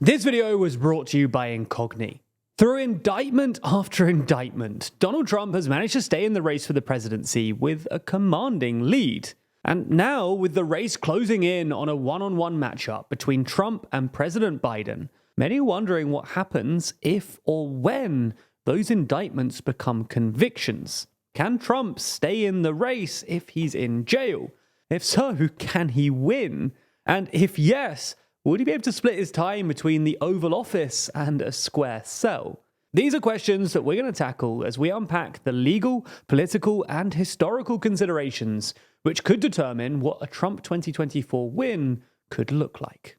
This video was brought to you by Incogni. Through indictment after indictment, Donald Trump has managed to stay in the race for the presidency with a commanding lead. And now, with the race closing in on a one-on-one matchup between Trump and President Biden, many are wondering what happens if or when those indictments become convictions. Can Trump stay in the race if he's in jail? If so, can he win? And if yes, would he be able to split his time between the Oval Office and a square cell? These are questions that we're going to tackle as we unpack the legal, political, and historical considerations which could determine what a Trump 2024 win could look like.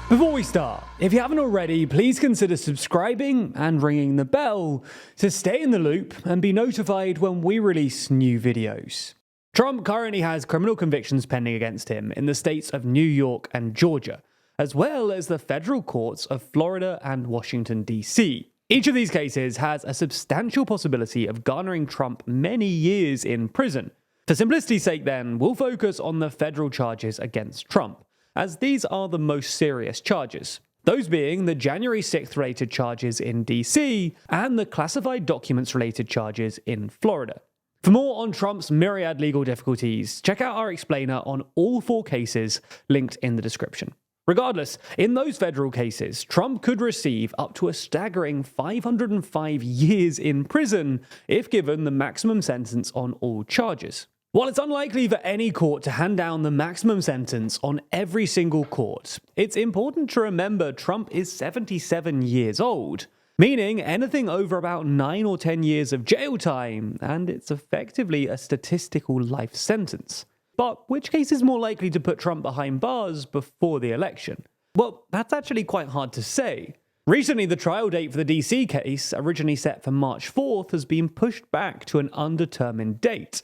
Before we start, if you haven't already, please consider subscribing and ringing the bell to stay in the loop and be notified when we release new videos. Trump currently has criminal convictions pending against him in the states of New York and Georgia, as well as the federal courts of Florida and Washington, D.C. Each of these cases has a substantial possibility of garnering Trump many years in prison. For simplicity's sake then, we'll focus on the federal charges against Trump, as these are the most serious charges. Those being the January 6th related charges in D.C. and the classified documents related charges in Florida. For more on Trump's myriad legal difficulties, check out our explainer on all 4 cases linked in the description. Regardless, in those federal cases, Trump could receive up to a staggering 505 years in prison if given the maximum sentence on all charges. While it's unlikely for any court to hand down the maximum sentence on every single court, it's important to remember Trump is 77 years old, meaning anything over about 9 or 10 years of jail time, and it's effectively a statistical life sentence. But which case is more likely to put Trump behind bars before the election? Well, that's actually quite hard to say. Recently, the trial date for the DC case, originally set for March 4th, has been pushed back to an undetermined date.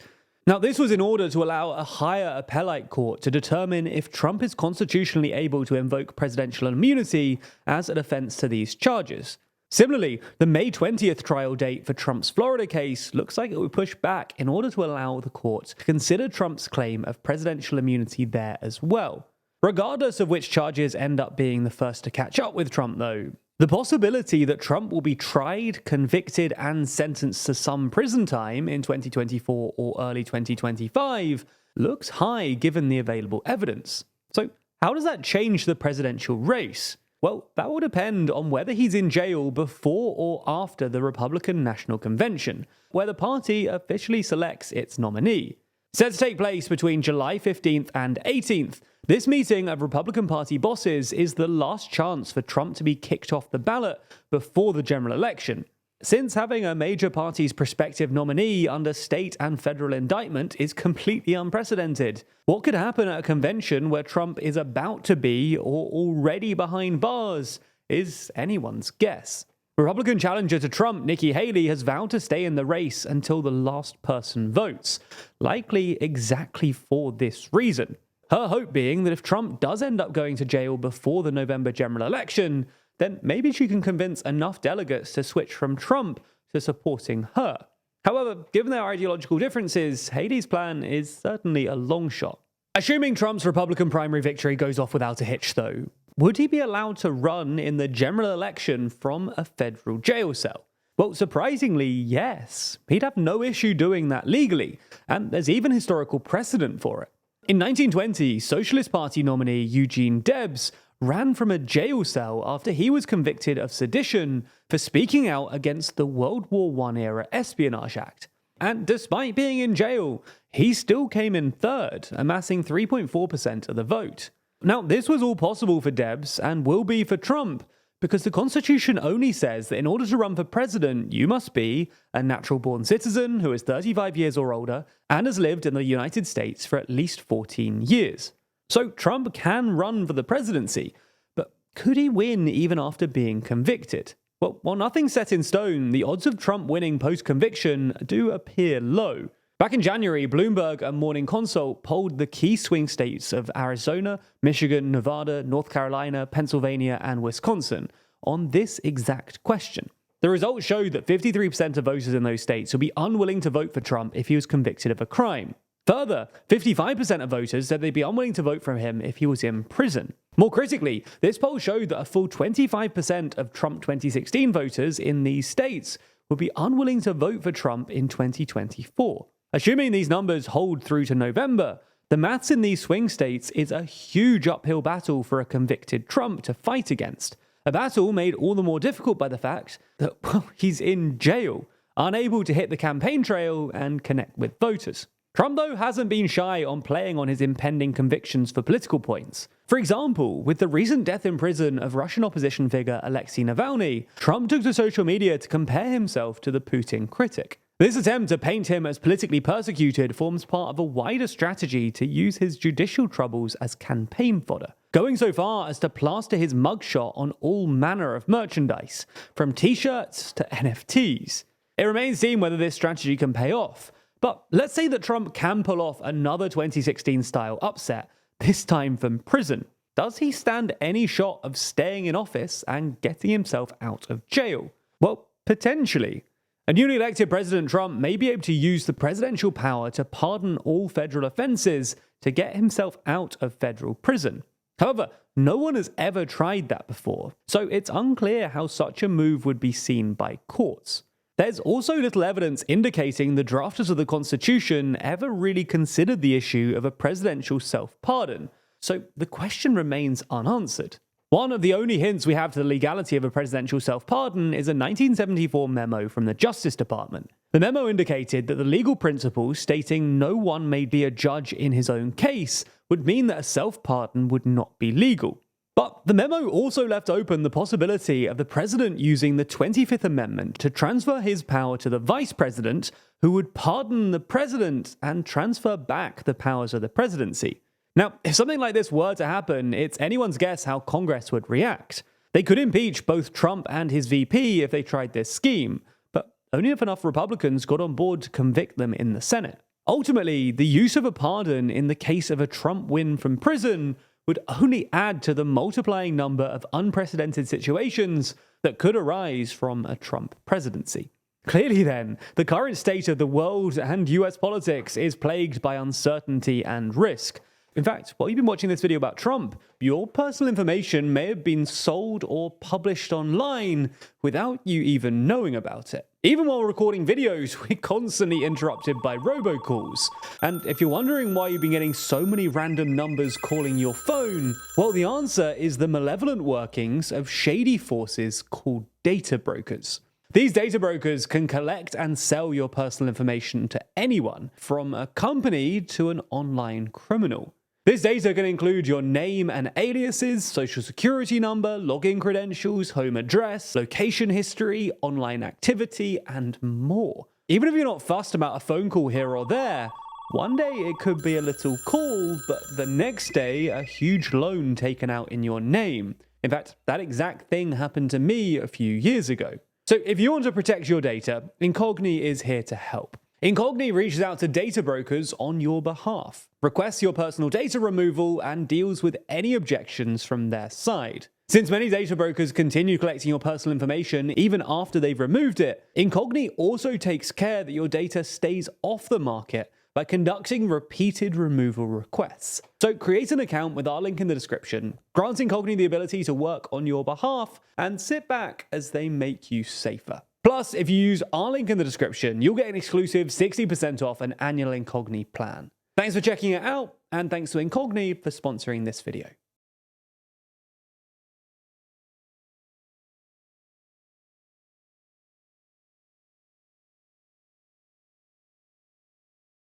Now, this was in order to allow a higher appellate court to determine if Trump is constitutionally able to invoke presidential immunity as a defense to these charges. Similarly, the May 20th trial date for Trump's Florida case looks like it would push back in order to allow the court to consider Trump's claim of presidential immunity there as well. Regardless of which charges end up being the first to catch up with Trump, though, the possibility that Trump will be tried, convicted, and sentenced to some prison time in 2024 or early 2025 looks high given the available evidence. So, how does that change the presidential race? Well, that will depend on whether he's in jail before or after the Republican National Convention, where the party officially selects its nominee. Set to take place between July 15th and 18th, this meeting of Republican Party bosses is the last chance for Trump to be kicked off the ballot before the general election. Since having a major party's prospective nominee under state and federal indictment is completely unprecedented, what could happen at a convention where Trump is about to be or already behind bars is anyone's guess. Republican challenger to Trump, Nikki Haley, has vowed to stay in the race until the last person votes, likely exactly for this reason. Her hope being that if Trump does end up going to jail before the November general election, then maybe she can convince enough delegates to switch from Trump to supporting her. However, given their ideological differences, Haley's plan is certainly a long shot. Assuming Trump's Republican primary victory goes off without a hitch, though, would he be allowed to run in the general election from a federal jail cell? Well, surprisingly, yes. He'd have no issue doing that legally, and there's even historical precedent for it. In 1920, Socialist Party nominee Eugene Debs ran from a jail cell after he was convicted of sedition for speaking out against the World War I era Espionage Act. And despite being in jail, he still came in third, amassing 3.4% of the vote. Now, this was all possible for Debs and will be for Trump, because the Constitution only says that in order to run for president, you must be a natural-born citizen who is 35 years or older and has lived in the United States for at least 14 years. So Trump can run for the presidency, but could he win even after being convicted? Well, while nothing's set in stone, the odds of Trump winning post-conviction do appear low. Back in January, Bloomberg and Morning Consult polled the key swing states of Arizona, Michigan, Nevada, North Carolina, Pennsylvania, and Wisconsin on this exact question. The results showed that 53% of voters in those states would be unwilling to vote for Trump if he was convicted of a crime. Further, 55% of voters said they'd be unwilling to vote for him if he was in prison. More critically, this poll showed that a full 25% of Trump 2016 voters in these states would be unwilling to vote for Trump in 2024. Assuming these numbers hold through to November, the maths in these swing states is a huge uphill battle for a convicted Trump to fight against. A battle made all the more difficult by the fact that, well, he's in jail, unable to hit the campaign trail and connect with voters. Trump, though, hasn't been shy on playing on his impending convictions for political points. For example, with the recent death in prison of Russian opposition figure Alexei Navalny, Trump took to social media to compare himself to the Putin critic. This attempt to paint him as politically persecuted forms part of a wider strategy to use his judicial troubles as campaign fodder, going so far as to plaster his mugshot on all manner of merchandise, from t-shirts to NFTs. It remains seen whether this strategy can pay off. But let's say that Trump can pull off another 2016-style upset, this time from prison. Does he stand any shot of staying in office and getting himself out of jail? Well, potentially. A newly elected President Trump may be able to use the presidential power to pardon all federal offenses to get himself out of federal prison. However, no one has ever tried that before, so it's unclear how such a move would be seen by courts. There's also little evidence indicating the drafters of the Constitution ever really considered the issue of a presidential self-pardon, so the question remains unanswered. One of the only hints we have to the legality of a presidential self-pardon is a 1974 memo from the Justice Department. The memo indicated that the legal principles stating no one may be a judge in his own case would mean that a self-pardon would not be legal. But the memo also left open the possibility of the president using the 25th Amendment to transfer his power to the vice president, who would pardon the president and transfer back the powers of the presidency. Now, if something like this were to happen, it's anyone's guess how Congress would react. They could impeach both Trump and his VP if they tried this scheme, but only if enough Republicans got on board to convict them in the Senate. Ultimately, the use of a pardon in the case of a Trump win from prison would only add to the multiplying number of unprecedented situations that could arise from a Trump presidency. Clearly then, the current state of the world and US politics is plagued by uncertainty and risk. In fact, while you've been watching this video about Trump, your personal information may have been sold or published online without you even knowing about it. Even while recording videos, we're constantly interrupted by robocalls. And if you're wondering why you've been getting so many random numbers calling your phone, well, the answer is the malevolent workings of shady forces called data brokers. These data brokers can collect and sell your personal information to anyone, from a company to an online criminal. This data can include your name and aliases, social security number, login credentials, home address, location history, online activity, and more. Even if you're not fussed about a phone call here or there, one day it could be a little call, but the next day a huge loan taken out in your name. In fact, that exact thing happened to me a few years ago. So if you want to protect your data, Incogni is here to help. Incogni reaches out to data brokers on your behalf, requests your personal data removal, and deals with any objections from their side. Since many data brokers continue collecting your personal information even after they've removed it, Incogni also takes care that your data stays off the market by conducting repeated removal requests. So create an account with our link in the description, grant Incogni the ability to work on your behalf, and sit back as they make you safer. Plus, if you use our link in the description, you'll get an exclusive 60% off an annual Incogni plan. Thanks for checking it out, and thanks to Incogni for sponsoring this video.